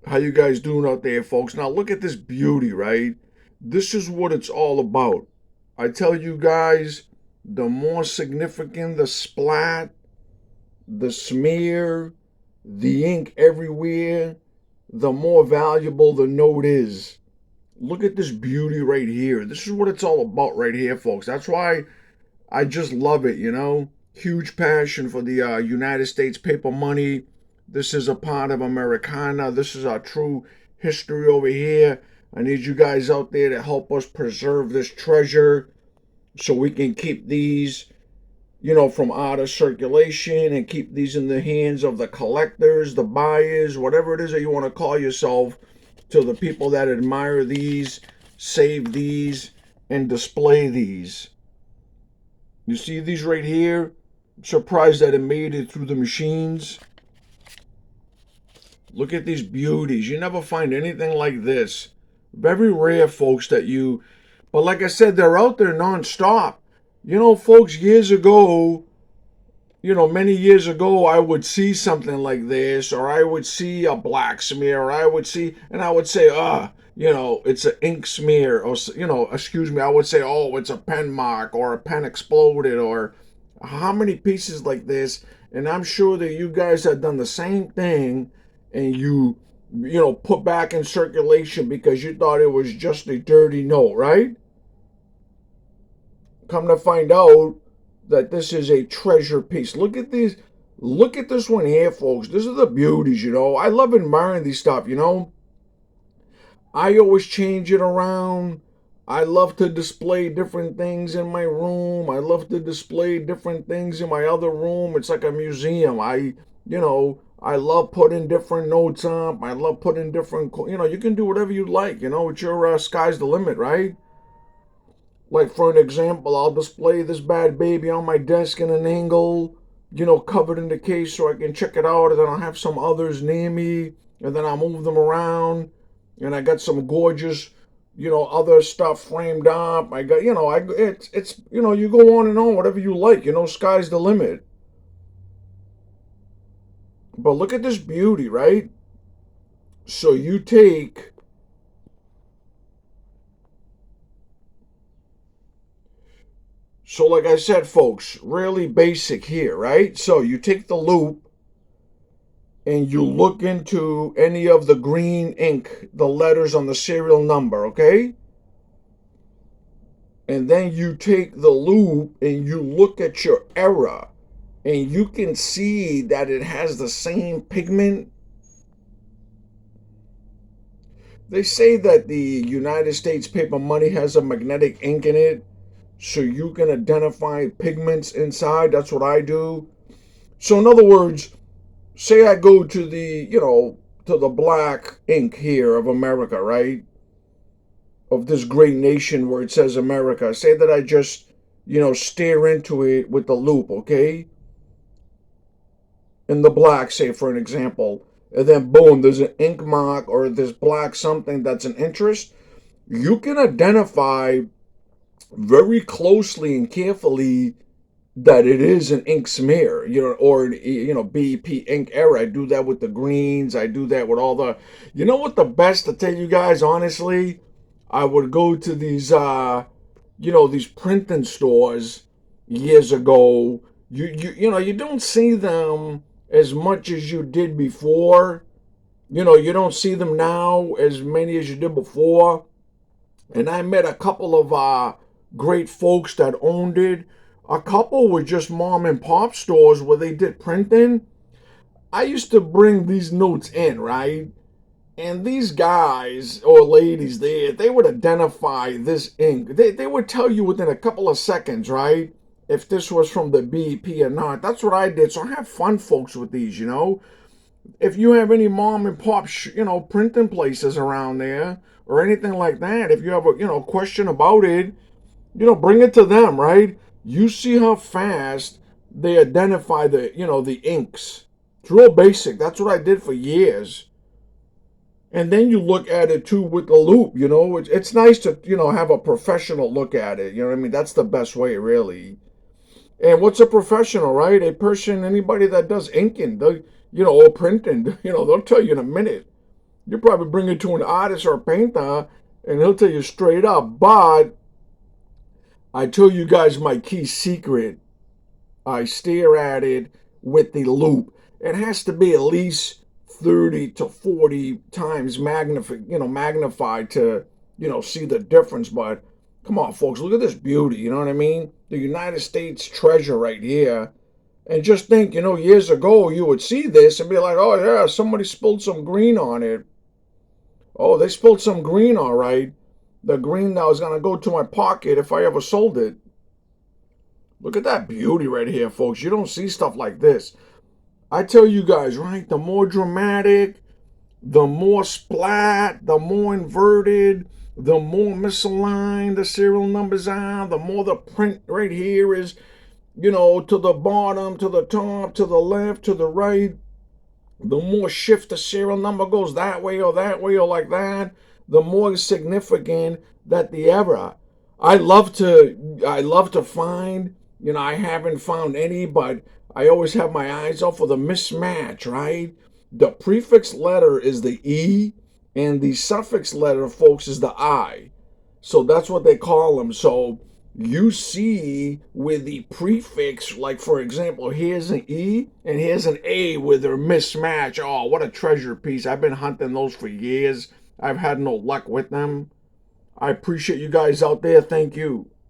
How you guys doing out there, folks? Now look at this beauty, right? This is what it's all about. I tell you guys, the more significant the splat, the smear, the ink everywhere, the more valuable the note is. Look at this beauty right here. This is what it's all about right here, folks. That's why I just love it. Huge passion for the United States paper money. This is a part of Americana. This is our true history over here. I need you guys out there to help us preserve this treasure so we can keep these, from out of circulation and keep these in the hands of the collectors, the buyers, whatever it is that you want to call yourself, to the people that admire these, save these, and display these. You see these right here? I'm surprised that it made it through the machines. Look at these beauties. You never find anything like this. Very rare, folks, but like I said, they're out there nonstop. Folks, years ago, many years ago, I would see something like this, or I would see a black smear, or and I would say, it's an ink smear, or, excuse me, I would say, oh, it's a pen mark, or a pen exploded, or how many pieces like this. And I'm sure that you guys have done the same thing, and put back in circulation because you thought it was just a dirty note, right? Come to find out that this is a treasure piece. Look at these. Look at this one here, folks. This is the beauties. I love admiring these stuff. I always change it around. I love to display different things in my room. I love to display different things in my other room. It's like a museum. I love putting different notes up. I love putting different, you can do whatever you like. It's your sky's the limit, right? Like, for an example, I'll display this bad baby on my desk in an angle, covered in the case so I can check it out. And then I'll have some others near me, and then I'll move them around. And I got some gorgeous, other stuff framed up. I got, it's, you go on and on, whatever you like. Sky's the limit. But look at this beauty, right? So you take So, like I said, folks, really basic here, right? So, you take the loop and you look into any of the green ink, the letters on the serial number, okay? And then you take the loop and you look at your era, and you can see that it has the same pigment. They say that the United States paper money has a magnetic ink in it, so you can identify pigments inside. That's what I do. So in other words, say I go to the black ink here of America, right? Of this great nation where it says America. Say that I just, stare into it with the loop, okay? In the black, say for an example. And then boom, there's an ink mark or this black something that's an interest. You can identify very closely and carefully that it is an ink smear, or BEP ink error. I do that with the greens. I do that with all the. You know what the best to tell you guys honestly? I would go to these these printing stores years ago. You don't see them as much as you did before. You don't see them now as many as you did before. And I met a couple of great folks that owned it. A couple were just mom and pop stores where they did printing. I used to bring these notes in, right? And these guys or ladies there, they would identify this ink. They would tell you within a couple of seconds, right? If this was from the BEP or not. That's what I did. So I have fun, folks, with these. If you have any mom and pop, printing places around there or anything like that, if you have a, question about it, bring it to them, right? You see how fast they identify the inks. It's real basic. That's what I did for years. And then you look at it too with the loop, it's nice to, have a professional look at it. You know what I mean? That's the best way, really. And what's a professional, right? A person, anybody that does inking, or printing, they'll tell you in a minute. You probably bring it to an artist or a painter, and he'll tell you straight up. But I tell you guys my key secret. I stare at it with the loop. It has to be at least 30 to 40 times magnified to, see the difference. But come on, folks, look at this beauty. You know what I mean? The United States treasure right here. And just think, years ago you would see this and be like, oh, yeah, somebody spilled some green on it. Oh, they spilled some green, all right. The green that was going to go to my pocket if I ever sold it. Look at that beauty right here, folks. You don't see stuff like this. I tell you guys, right? The more dramatic, the more splat, the more inverted, the more misaligned the serial numbers are, the more the print right here is, to the bottom, to the top, to the left, to the right. The more shift the serial number goes that way or like that, the more significant that the error. I love to find, I haven't found any, but I always have my eyes out for the mismatch, right? The prefix letter is the E and the suffix letter, folks, is the I. So that's what they call them. So you see with the prefix, like for example, here's an E and here's an A with their mismatch. Oh, what a treasure piece. I've been hunting those for years. I've had no luck with them. I appreciate you guys out there. Thank you.